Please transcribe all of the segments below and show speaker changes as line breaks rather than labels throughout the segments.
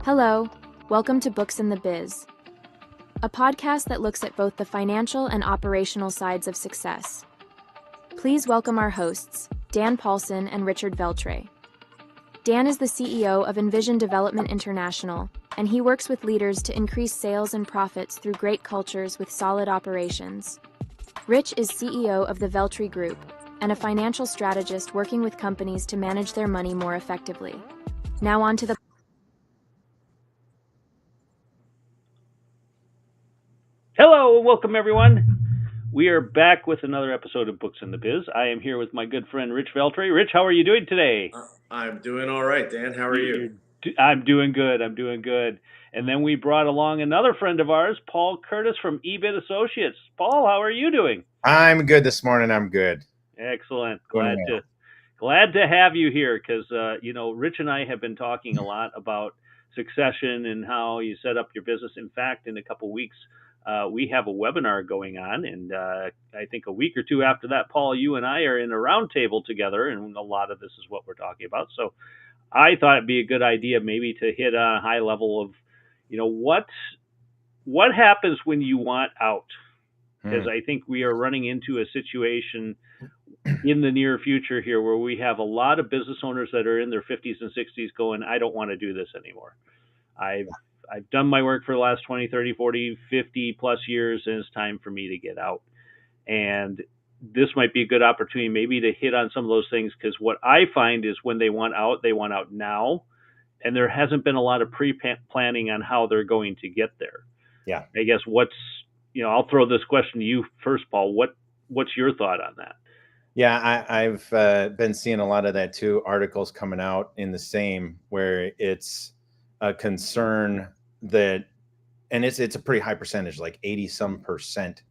Hello, welcome to Books in the Biz, a podcast that looks at both the financial and operational sides of success. Please welcome our hosts, Dan Paulson and Richard Veltre. Dan is the CEO of Envision Development International, and he works with leaders to increase sales and profits through great cultures with solid operations. Rich is CEO of the Veltre Group and a financial strategist working with companies to manage their money more effectively. Now on to the
Hello, welcome everyone. We are back with another episode of Books in the Biz. I am here with my good friend Rich Veltre. Rich, how are you doing today?
I'm doing all right, Dan. How are you?
I'm doing good. And then we brought along another friend of ours, Paul Curtis from EBIT Associates. Paul, how are you doing?
I'm good this morning. I'm good.
Excellent. Glad to have you here because Rich and I have been talking a lot about succession and how you set up your business. In fact, in a couple of weeks, we have a webinar going on, and I think a week or two after that, Paul, you and I are in a roundtable together, and a lot of this is what we're talking about. So I thought it'd be a good idea maybe to hit a high level of, what happens when you want out? Because I think we are running into a situation in the near future here where we have a lot of business owners that are in their 50s and 60s going, I don't want to do this anymore. I've done my work for the last 20, 30, 40, 50 plus years, and it's time for me to get out. And this might be a good opportunity maybe to hit on some of those things, because what I find is when they want out now, and there hasn't been a lot of pre-planning on how they're going to get there.
Yeah.
I guess I'll throw this question to you first, Paul. What's your thought on that?
Yeah, I've been seeing a lot of that too. Articles coming out in the same, where it's a concern that, and it's a pretty high percentage, like 80%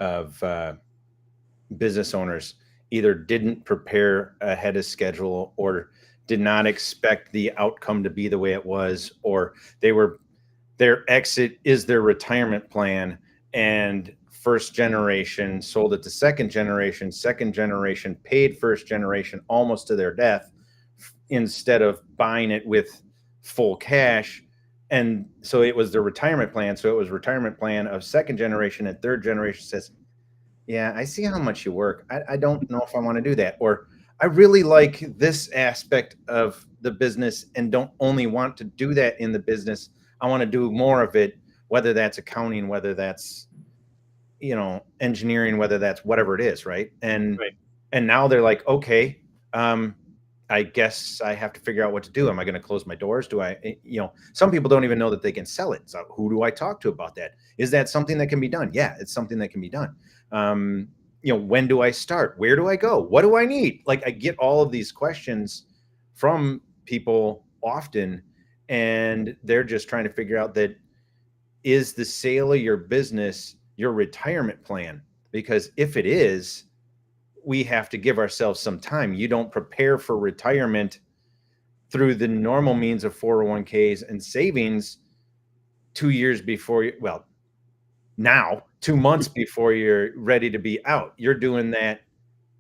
of business owners either didn't prepare ahead of schedule or did not expect the outcome to be the way it was, or their exit is their retirement plan, and first generation sold it to second generation paid first generation almost to their death instead of buying it with full cash. And so it was the retirement plan. So it was retirement plan of second generation, and third generation says, yeah, I see how much you work. I don't know if I want to do that. Or I really like this aspect of the business and don't only want to do that in the business. I want to do more of it, whether that's accounting, whether that's, engineering, whether that's whatever it is. Right. And now they're like, okay, I guess I have to figure out what to do. Am I going to close my doors? Do I, some people don't even know that they can sell it. So who do I talk to about that? Is that something that can be done? Yeah, it's something that can be done. When do I start? Where do I go? What do I need? Like, I get all of these questions from people often, and they're just trying to figure out that, is the sale of your business your retirement plan? Because if it is, we have to give ourselves some time. You don't prepare for retirement through the normal means of 401ks and savings 2 years before now 2 months before you're ready to be out. You're doing that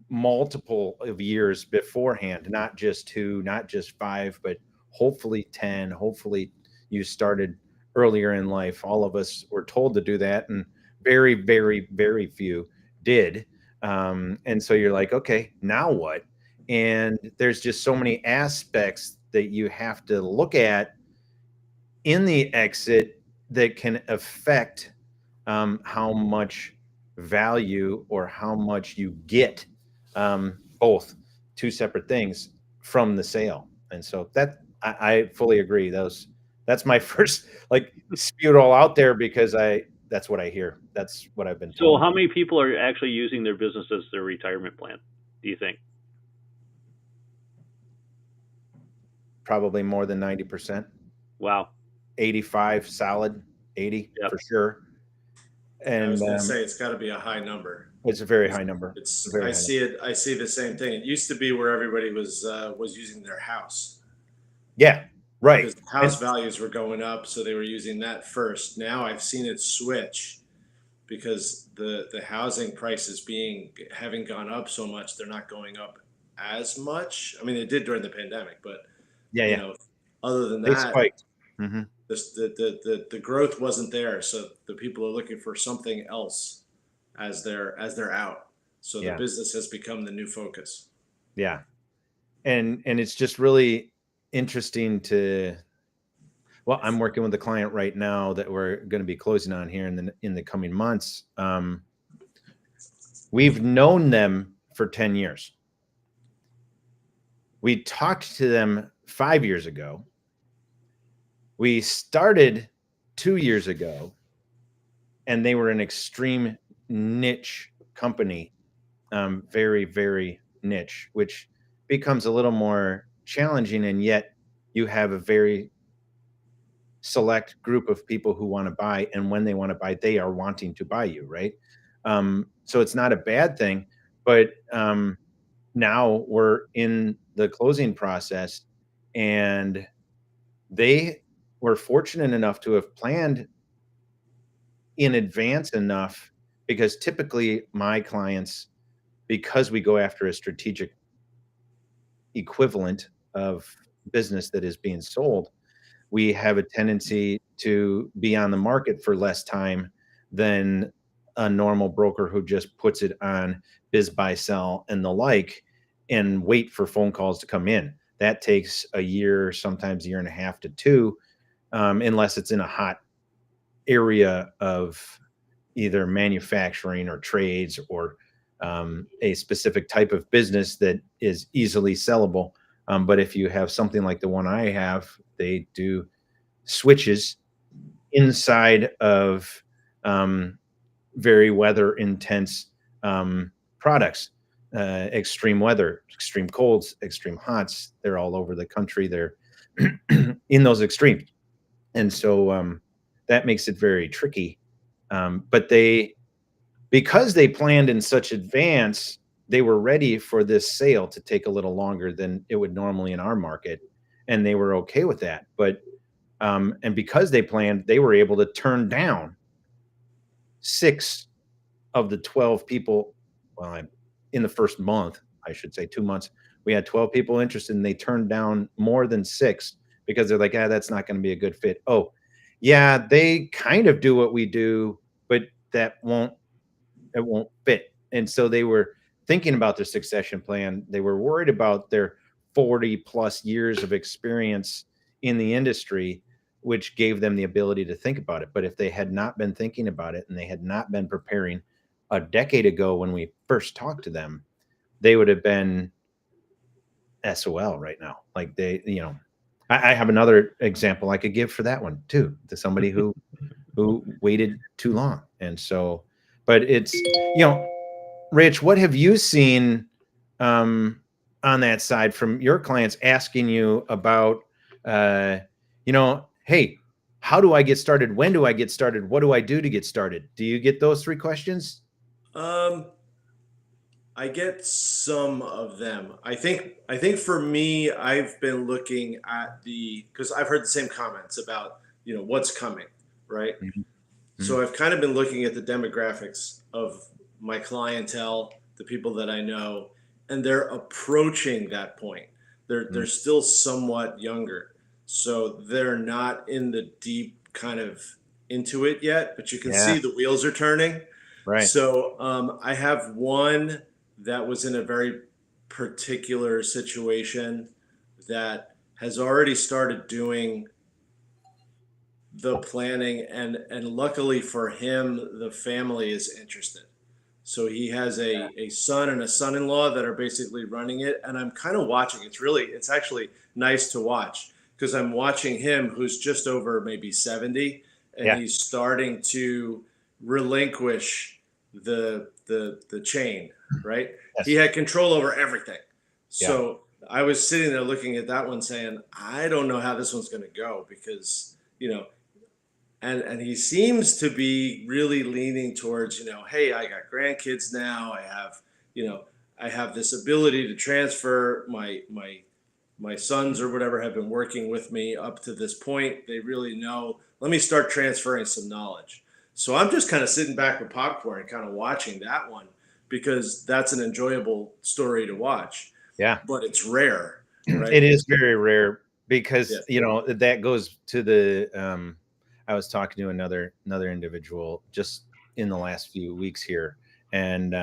multiple of years beforehand, not just 2, not just 5, but hopefully 10. Hopefully you started earlier in life. All of us were told to do that, and very, very, very few did. And so you're like, okay, now what? And there's just so many aspects that you have to look at in the exit that can affect how much value or how much you get, both two separate things from the sale. And so that I fully agree. That's my first, spew it all out there, because that's what I hear. That's what I've been told.
So how many people are actually using their business as their retirement plan, do you think?
Probably more than 90%.
Wow.
85 solid, 80 for sure. And
I was going to say it's got to be a high number.
It's a very high number.
I see the same thing. It used to be where everybody was using their house.
Yeah, right.
Because house values were going up, so they were using that first. Now I've seen it switch because the housing prices having gone up so much, they're not going up as much. I mean, they did during the pandemic, but other than
They
that,
spiked. Mm-hmm.
the growth wasn't there. So the people are looking for something else as they're out. So the
Yeah.
business has become the new focus.
Yeah. And it's just really interesting to, well, I'm working with a client right now that we're going to be closing on here in the coming months. We've known them for 10 years. We talked to them 5 years ago. We started 2 years ago, and they were an extreme niche company, very, very niche, which becomes a little more challenging. And yet you have a very select group of people who want to buy, and when they want to buy, they are wanting to buy you, right? So it's not a bad thing, but now we're in the closing process, and they were fortunate enough to have planned in advance enough, because typically my clients, because we go after a strategic equivalent of business that is being sold, we have a tendency to be on the market for less time than a normal broker who just puts it on biz, buy, sell, and the like, and wait for phone calls to come in. That takes a year, sometimes a year and a half to two, unless it's in a hot area of either manufacturing or trades, or a specific type of business that is easily sellable. But if you have something like the one I have, they do switches inside of very weather intense products, extreme weather, extreme colds, extreme hots. They're all over the country. They're in those extremes. And so that makes it very tricky. But because they planned in such advance, they were ready for this sale to take a little longer than it would normally in our market. And they were okay with that. But and because they planned, they were able to turn down 6 of the 12 people. Well, in the first month, I should say 2 months, we had 12 people interested, and they turned down more than 6 because they're like, that's not going to be a good fit. Oh, yeah, they kind of do what we do, but it won't fit. And so they were thinking about their succession plan. They were worried about their 40 plus years of experience in the industry, which gave them the ability to think about it. But if they had not been thinking about it, and they had not been preparing a decade ago when we first talked to them, they would have been SOL right now. Like I have another example I could give for that one too, to somebody who waited too long. And so, but it's, Rich, what have you seen on that side from your clients asking you about, hey, how do I get started? When do I get started? What do I do to get started? Do you get those 3 questions?
I get some of them. I think for me, I've been looking at because I've heard the same comments about, what's coming, right? Mm-hmm. So I've kind of been looking at the demographics of my clientele, the people that I know, and they're approaching that point. They're still somewhat younger, so they're not in the deep kind of into it yet, but you can see the wheels are turning.
Right.
So I have one that was in a very particular situation that has already started doing the planning, and luckily for him, the family is interested. So he has a son and a son-in-law that are basically running it, and I'm kind of watching. It's actually nice to watch, because I'm watching him, who's just over maybe 70, and he's starting to relinquish the chain, right? Yes. He had control over everything. So I was sitting there looking at that one saying, I don't know how this one's going to go, because, and he seems to be really leaning towards, hey, I got grandkids now. I have this ability to transfer. My sons or whatever have been working with me up to this point. They really know. Let me start transferring some knowledge. So I'm just kind of sitting back with popcorn and kind of watching that one, because that's an enjoyable story to watch.
Yeah.
But it's rare. Right?
It is very rare. because
Yes.
you know that goes to the I was talking to another individual just in the last few weeks here, and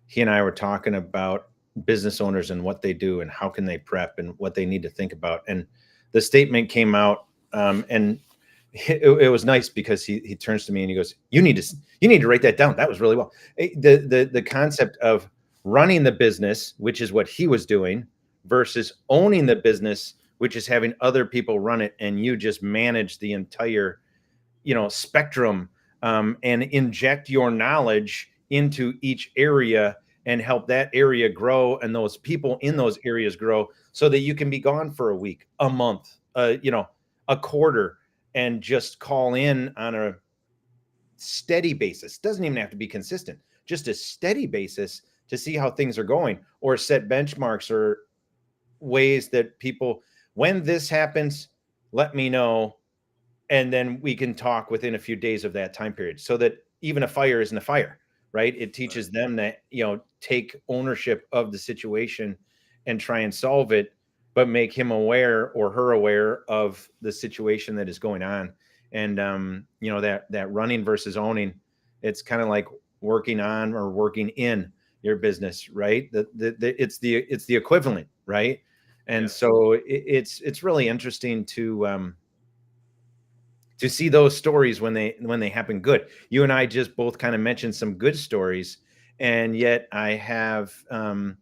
he and I were talking about business owners and what they do and how can they prep and what they need to think about. And the statement came out, and it was nice because he turns to me and he goes, you need to write that down. That was really well. The concept of running the business, which is what he was doing, versus owning the business, which is having other people run it and you just manage the entire, spectrum, and inject your knowledge into each area and help that area grow and those people in those areas grow so that you can be gone for a week, a month, a quarter, and just call in on a steady basis. Doesn't even have to be consistent, just a steady basis to see how things are going, or set benchmarks or ways that people, when this happens, let me know. And then we can talk within a few days of that time period, so that even a fire isn't a fire, right? It teaches them that, take ownership of the situation and try and solve it, but make him aware or her aware of the situation that is going on. And, that running versus owning, it's kind of like working on or working in your business, right? It's the equivalent, right? And so it's really interesting to see those stories when they happen good. You and I just both kind of mentioned some good stories, and yet I have an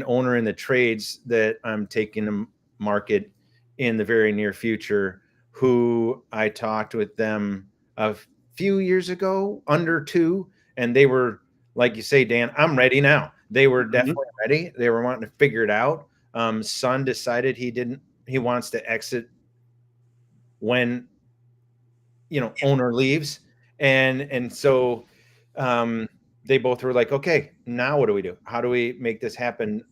owner in the trades that I'm taking to market in the very near future, who I talked with them a few years ago, under 2, and they were, like you say, Dan, I'm ready now. They were definitely ready. They were wanting to figure it out. Son decided he wants to exit when owner leaves, and so they both were like, okay, now what do we do? How do we make this happen?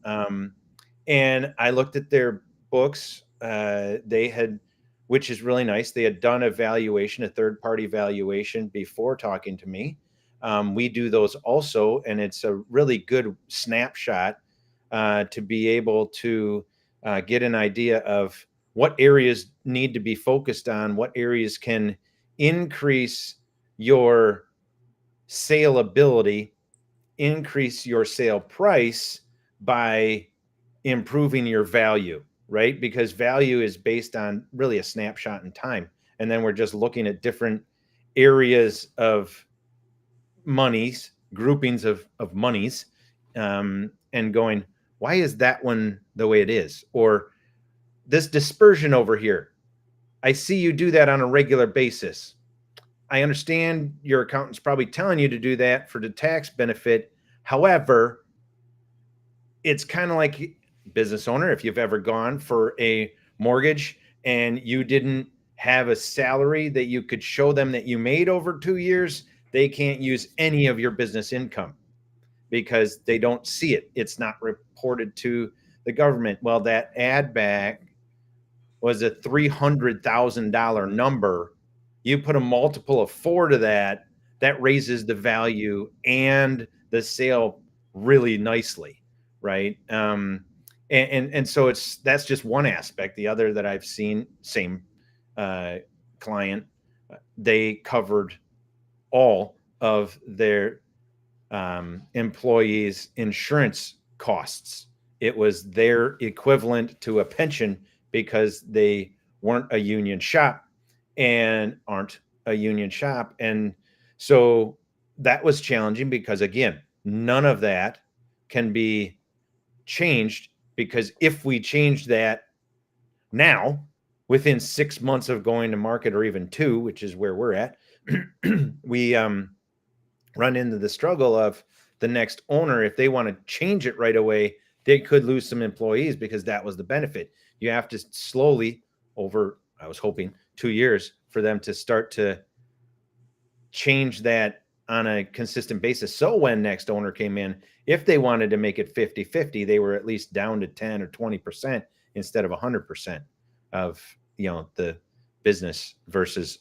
And I looked at their books. They had, which is really nice, they had done a third party valuation before talking to me. We do those also, and it's a really good snapshot to be able to get an idea of what areas need to be focused on, what areas can increase your saleability, increase your sale price by improving your value, right? Because value is based on really a snapshot in time. And then we're just looking at different areas of monies, groupings of monies, and going, why is that one the way it is? Or this dispersion over here, I see you do that on a regular basis. I understand your accountant's probably telling you to do that for the tax benefit. However, it's kind of like, business owner, if you've ever gone for a mortgage and you didn't have a salary that you could show them that you made over 2 years, they can't use any of your business income because they don't see it. It's not reported to the government. Well, that add back was a $300,000 number. You put a multiple of 4 to that, that raises the value and the sale really nicely, right? And so that's just one aspect. The other that I've seen, same client, they covered all of their employees' insurance costs. It was their equivalent to a pension because they weren't a union shop and aren't a union shop. And so that was challenging because, again, none of that can be changed, because if we change that now within 6 months of going to market, or even 2, which is where we're at, we run into the struggle of the next owner. If they want to change it right away, they could lose some employees because that was the benefit. You have to slowly, over, I was hoping 2 years, for them to start to change that on a consistent basis. So when next owner came in, if they wanted to make it 50-50, they were at least down to 10 or 20% instead of 100% of, the business versus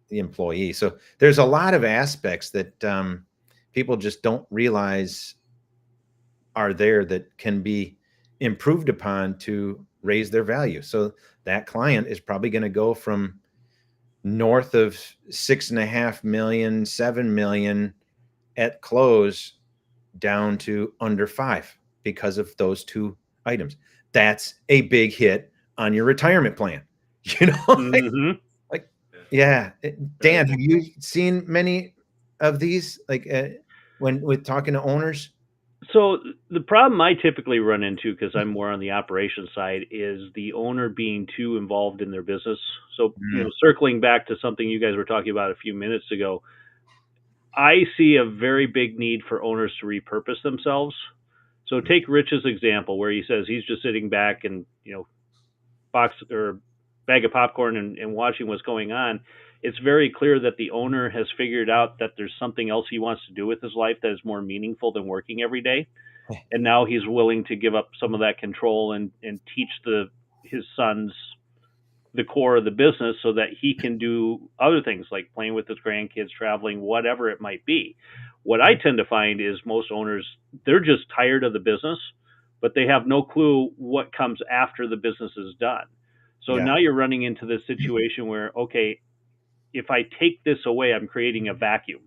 the employee. So there's a lot of aspects that people just don't realize are there that can be improved upon to raise their value. So that client is probably going to go from north of 6.5 million, 7 million at close down to under 5 because of those two items. That's a big hit on your retirement plan.
Mm-hmm.
like, yeah. Dan, have you seen many of these, when with talking to owners?
So the problem I typically run into, because I'm more on the operations side, is the owner being too involved in their business. So, circling back to something you guys were talking about a few minutes ago, I see a very big need for owners to repurpose themselves. So take Rich's example, where he says he's just sitting back and, box or bag of popcorn and watching what's going on. It's very clear that the owner has figured out that there's something else he wants to do with his life that is more meaningful than working every day. And now he's willing to give up some of that control and teach his sons the core of the business so that he can do other things like playing with his grandkids, traveling, whatever it might be. What I tend to find is most owners, they're just tired of the business, but they have no clue what comes after the business is done. So now you're running into this situation where, okay, if I take this away, I'm creating a vacuum.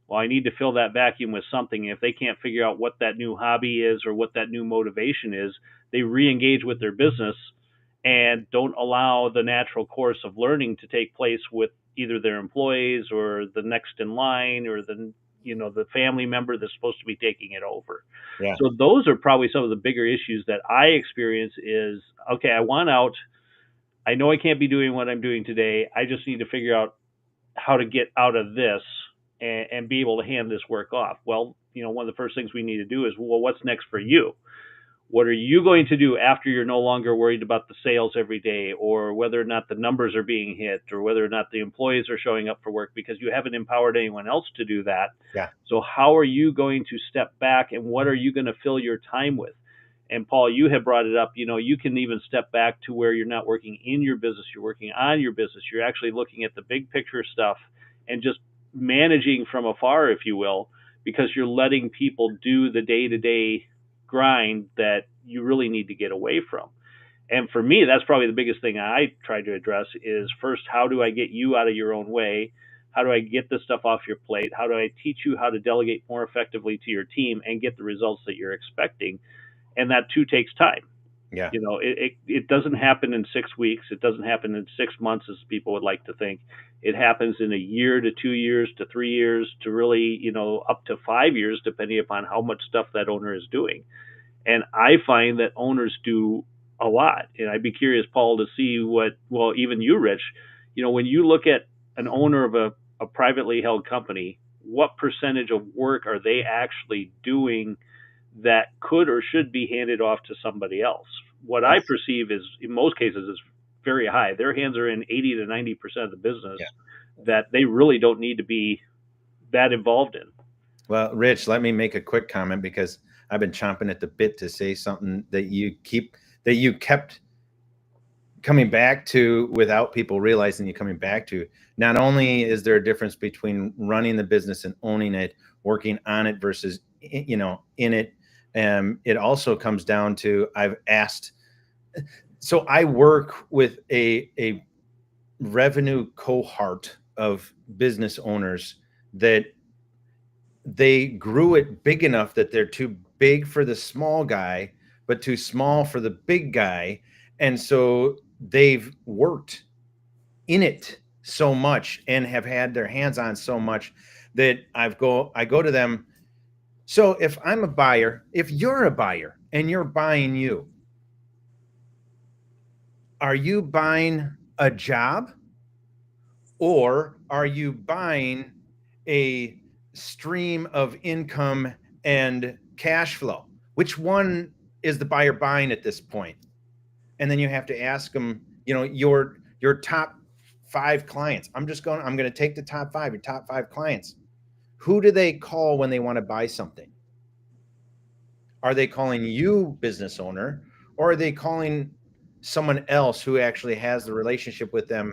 Well, I need to fill that vacuum with something. If they can't figure out what that new hobby is or what that new motivation is, they re-engage with their business and don't allow the natural course of learning to take place with either their employees or the next in line or the family member that's supposed to be taking it over.
Yeah.
So those are probably some of the bigger issues that I experience is, okay, I want out. I know I can't be doing what I'm doing today. I just need to figure out how to get out of this and be able to hand this work off. Well, one of the first things we need to do is, well, what's next for you? What are you going to do after you're no longer worried about the sales every day or whether or not the numbers are being hit or whether or not the employees are showing up for work because you haven't empowered anyone else to do that?
Yeah.
So how are you going to step back and what are you going to fill your time with? And Paul, you have brought it up, you can even step back to where you're not working in your business, you're working on your business. You're actually looking at the big picture stuff and just managing from afar, if you will, because you're letting people do the day-to-day grind that you really need to get away from. And for me, that's probably the biggest thing I try to address is first, how do I get you out of your own way? How do I get this stuff off your plate? How do I teach you how to delegate more effectively to your team and get the results that you're expecting? And that too takes time.
Yeah.
It doesn't happen in 6 weeks. It doesn't happen in 6 months, as people would like to think. It happens in a year to 2 years to 3 years to really, up to 5 years, depending upon how much stuff that owner is doing. And I find that owners do a lot. And I'd be curious, Paul, to see even you, Rich, when you look at an owner of a privately held company, what percentage of work are they actually doing that could or should be handed off to somebody else? What I perceive is, in most cases, is very high. Their hands are in 80 to 90% of the business that they really don't need to be that involved in.
Well, Rich, let me make a quick comment because I've been chomping at the bit to say something that you kept coming back to without people realizing you're coming back to. Not only is there a difference between running the business and owning it, working on it versus, in it. It also comes down to, so I work with a revenue cohort of business owners that they grew it big enough that they're too big for the small guy, but too small for the big guy. And so they've worked in it so much and have had their hands on so much that I go to them. So if I'm a buyer, if you're a buyer and you're buying you, are you buying a job or are you buying a stream of income and cash flow? Which one is the buyer buying at this point? And then you have to ask them, your top 5 clients. I'm going to take the top 5, your top 5 clients. Who do they call when they want to buy something? Are they calling you, business owner, or are they calling someone else who actually has the relationship with them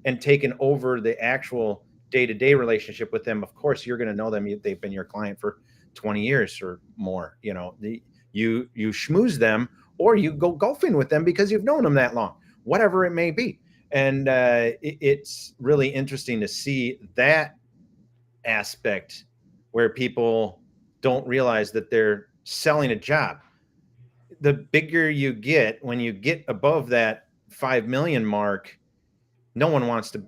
and taken over the actual day-to-day relationship with them? Of course, you're going to know them. They've been your client for 20 years or more. You schmooze them, or you go golfing with them because you've known them that long, whatever it may be. And it's really interesting to see that aspect where people don't realize that they're selling a job. The bigger you get, when you get above that 5 million mark, no one wants to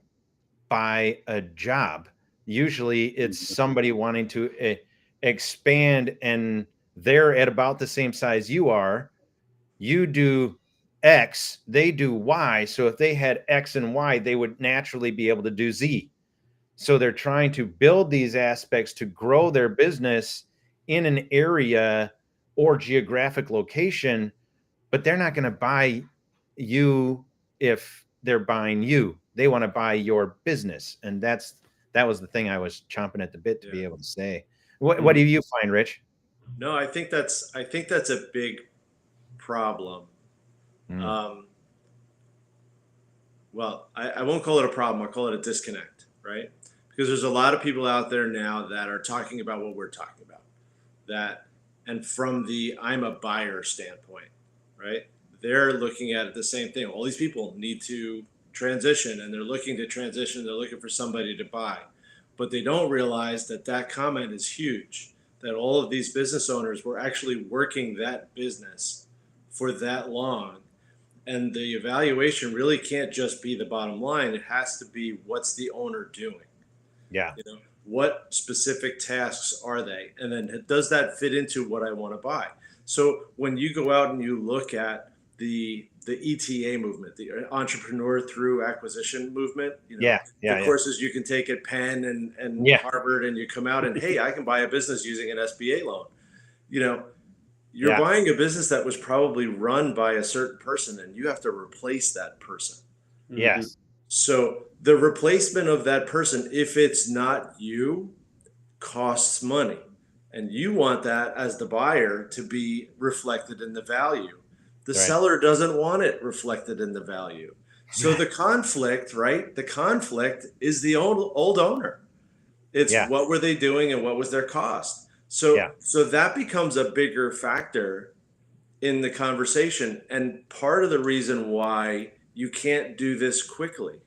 buy a job. Usually it's somebody wanting to expand, and they're at about the same size you are. You do X, they do Y. So if they had X and Y, they would naturally be able to do Z. So they're trying to build these aspects to grow their business in an area or geographic location, but they're not going to buy you if they're buying you. They want to buy your business. And that was the thing I was chomping at the bit to be able to say. What do you find, Rich?
No, I think that's a big problem. Well, I won't call it a problem. I'll call it a disconnect, right? Because there's a lot of people out there now that are talking about what we're talking about. And from the I'm a buyer standpoint, right? They're looking at it the same thing. All these people need to transition, and they're looking to transition. They're looking for somebody to buy. But they don't realize that comment is huge, that all of these business owners were actually working that business for that long. And the evaluation really can't just be the bottom line. It has to be, what's the owner doing?
Yeah.
What specific tasks are they? And then does that fit into what I want to buy? So when you go out and you look at the ETA movement, the entrepreneur through acquisition movement, the courses you can take at Penn and Harvard, and you come out and, hey, I can buy a business using an SBA loan. You're buying a business that was probably run by a certain person, and you have to replace that person.
Yes.
So the replacement of that person, if it's not you, costs money. And you want that as the buyer to be reflected in the value. The seller doesn't want it reflected in the value. So the conflict, right? The conflict is the old owner. It's what were they doing and what was their cost? So that becomes a bigger factor in the conversation. And part of the reason why you can't do this quickly.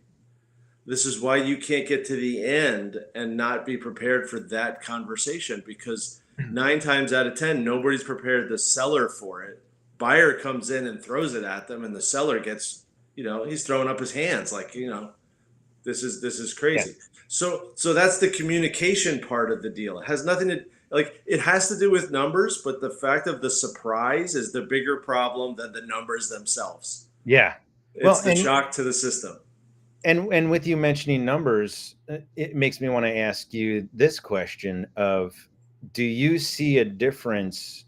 This is why you can't get to the end and not be prepared for that conversation, because 9 times out of 10, nobody's prepared the seller for it. Buyer comes in and throws it at them, and the seller gets, he's throwing up his hands like, this is crazy. Yeah. So that's the communication part of the deal. It has nothing to, it has to do with numbers, but the fact of the surprise is the bigger problem than the numbers themselves.
Yeah.
It's the shock to the system.
And with you mentioning numbers, it makes me want to ask you this question of, do you see a difference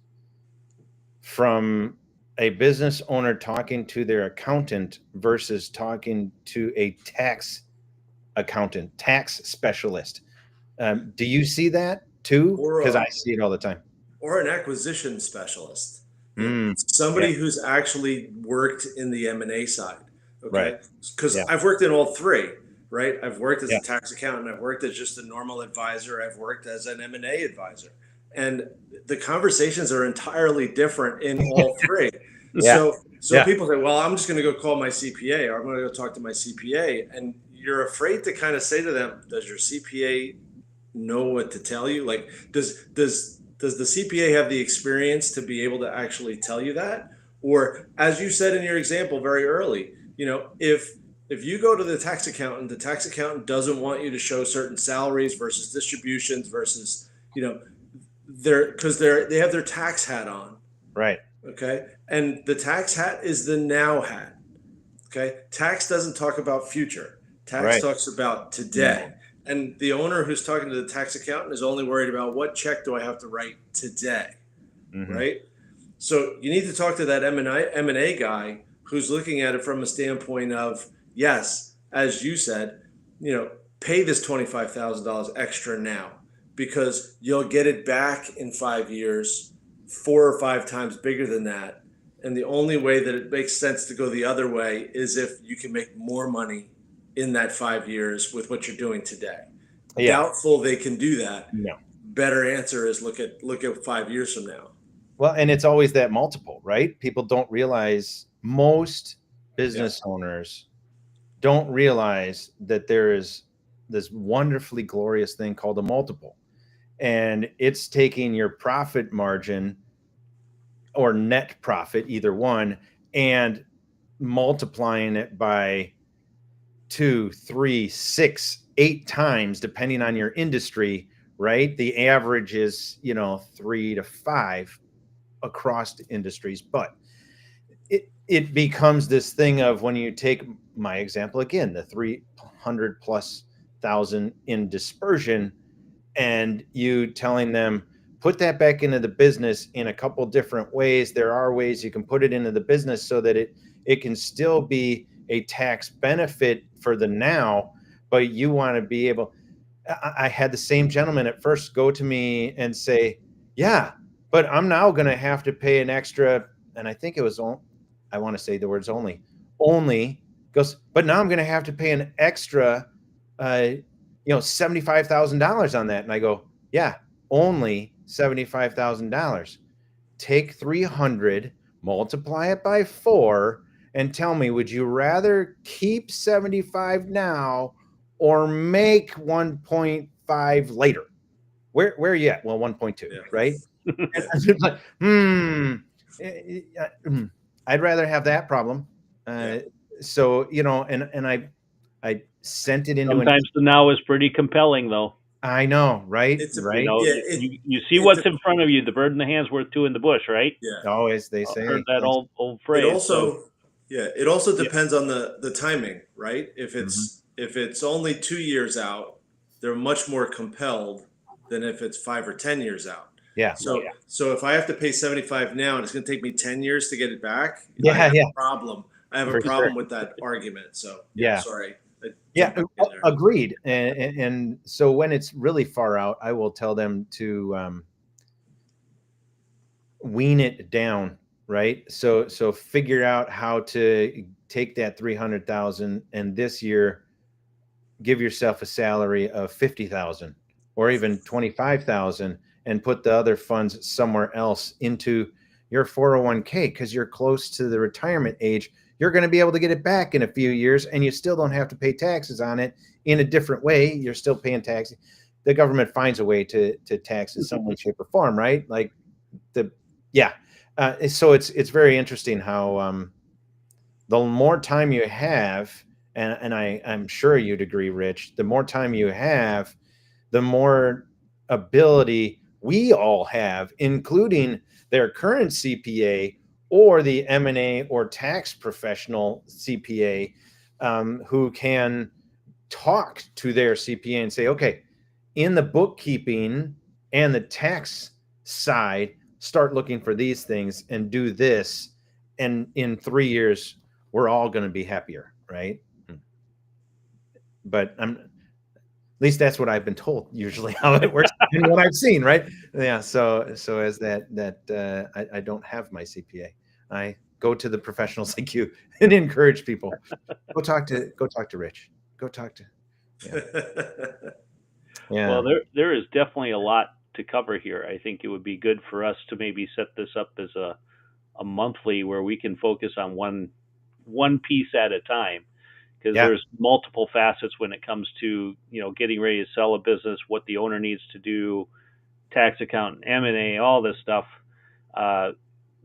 from a business owner talking to their accountant versus talking to a tax accountant, tax specialist? Do you see that too? Because I see it all the time.
Or an acquisition specialist. Somebody who's actually worked in the M&A side. Okay.
Right.
Because I've worked in all three, right? I've worked as a tax accountant. I've worked as just a normal advisor. I've worked as an M&A advisor. And the conversations are entirely different in all three. So people say, well, I'm just going to go call my CPA, or I'm going to go talk to my CPA. And you're afraid to kind of say to them, does your CPA know what to tell you? Like, does the CPA have the experience to be able to actually tell you that? Or, as you said in your example very early, if you go to the tax accountant doesn't want you to show certain salaries versus distributions versus, because they have their tax hat on.
Right.
Okay. And the tax hat is the now hat. Okay. Tax doesn't talk about future. Tax talks about today. Yeah. And the owner who's talking to the tax accountant is only worried about, what check do I have to write today? Mm-hmm. Right. So you need to talk to that M&A guy who's looking at it from a standpoint of, yes, as you said, pay this $25,000 extra now, because you'll get it back in 5 years, 4 or 5 times bigger than that. And the only way that it makes sense to go the other way is if you can make more money in that 5 years with what you're doing today. Yeah. Doubtful they can do that.
No.
Better answer is look at 5 years from now.
Well, and it's always that multiple, right? People don't realize, most business owners don't realize that there is this wonderfully glorious thing called a multiple. And it's taking your profit margin or net profit, either one, and multiplying it by 2, 3, 6, 8 times, depending on your industry, right? The average is, 3 to 5 across industries, but it becomes this thing of, when you take my example again, the 300 plus thousand in dispersion, and you telling them, put that back into the business in a couple different ways. There are ways you can put it into the business so that it can still be a tax benefit for the now, but you want to be able. I had the same gentleman at first go to me and say, yeah, but I'm now going to have to pay an extra, and I think it was, I want to say the words only goes, but now I'm going to have to pay an extra, $75,000 on that. And I go, yeah, only $75,000. Take 300, multiply it by 4, and tell me, would you rather keep 75 now or make 1.5 later? Where are you at? Well, 1.2, right? And I was like, I'd rather have that problem. So, and I sent it into.
Sometimes the now is pretty compelling, though.
I know, right? Right.
You see what's in front of you. The bird in the hand's worth two in the bush, right?
Yeah.
Always, they say.
I've heard that old phrase.
It also depends on the timing, right? If it's only 2 years out, they're much more compelled than if it's 5 or 10 years out.
Yeah.
So if I have to pay 75 now and it's going to take me 10 years to get it back,
I have
a problem. I have a problem with that argument. So sorry.
Agreed. And so when it's really far out, I will tell them to wean it down, right? So figure out how to take that 300,000 and this year give yourself a salary of 50,000 or even 25,000 and put the other funds somewhere else into your 401k, because you're close to the retirement age. You're going to be able to get it back in a few years, and you still don't have to pay taxes on it in a different way. You're still paying taxes. The government finds a way to tax in some way, shape, or form, right? Like so it's very interesting how the more time you have, and I'm sure you'd agree, Rich, the more time you have, the more ability we all have, including their current CPA or the M&A or tax professional CPA, who can talk to their CPA and say, okay, in the bookkeeping and the tax side, start looking for these things and do this. And in 3 years, we're all going to be happier, right? But at least that's what I've been told, usually how it works and what I've seen, right? Yeah. So as I don't have my CPA, I go to the professionals like you and encourage people. Go talk to Rich. Go talk to. Yeah.
Well, there is definitely a lot to cover here. I think it would be good for us to maybe set this up as a monthly where we can focus on one piece at a time, because there's multiple facets when it comes to, getting ready to sell a business, what the owner needs to do, tax accountant, M&A, all this stuff.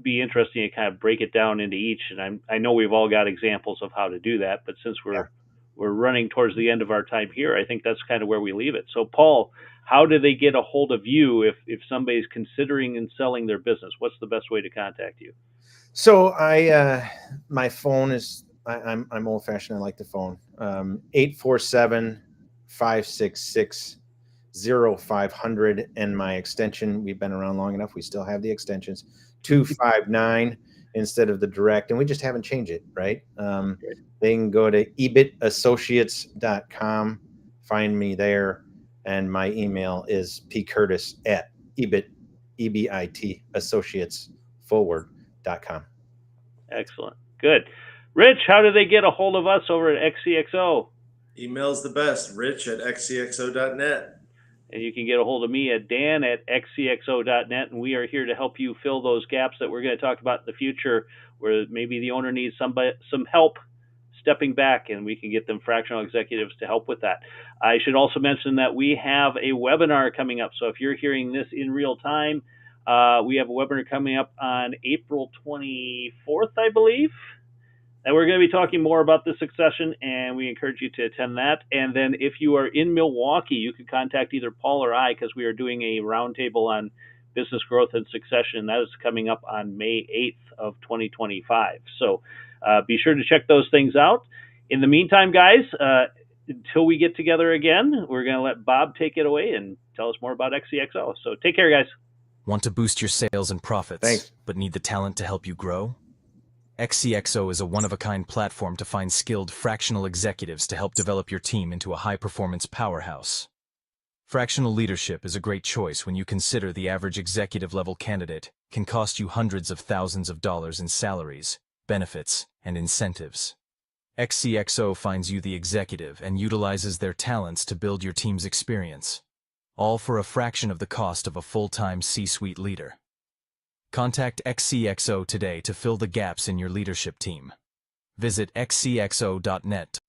Be interesting to kind of break it down into each. And I know we've all got examples of how to do that, but since we're running towards the end of our time here, I think that's kind of where we leave it. So Paul, how do they get a hold of you if somebody's considering and selling their business? What's the best way to contact you?
So my phone is, I'm old fashioned. I like the phone. 847-566-0500. And my extension, we've been around long enough, we still have the extensions, 259 instead of the direct. And we just haven't changed it, right? They can go to EBITassociates.com, find me there. And my email is pcurtis@EBITassociates.com.
Excellent. Good. Rich, how do they get a hold of us over at XCXO?
Email's the best, rich@xcxo.net.
And you can get a hold of me at dan@xcxo.net, and we are here to help you fill those gaps that we're going to talk about in the future, where maybe the owner needs some help stepping back, and we can get them fractional executives to help with that. I should also mention that we have a webinar coming up. So if you're hearing this in real time, we have a webinar coming up on April 24th, I believe. And we're going to be talking more about the succession, and we encourage you to attend that. And then if you are in Milwaukee, you can contact either Paul or I, because we are doing a roundtable on business growth and succession. That is coming up on May 8th of 2025. So be sure to check those things out. In the meantime, guys, until we get together again, we're going to let Bob take it away and tell us more about XCXO. So take care, guys.
Want to boost your sales and profits,
Thanks.
but need the talent to help you grow? XCXO is a one-of-a-kind platform to find skilled fractional executives to help develop your team into a high-performance powerhouse. Fractional leadership is a great choice when you consider the average executive-level candidate can cost you hundreds of thousands of dollars in salaries, benefits, and incentives. XCXO finds you the executive and utilizes their talents to build your team's experience, all for a fraction of the cost of a full-time C-suite leader. Contact XCXO today to fill the gaps in your leadership team. Visit xcxo.net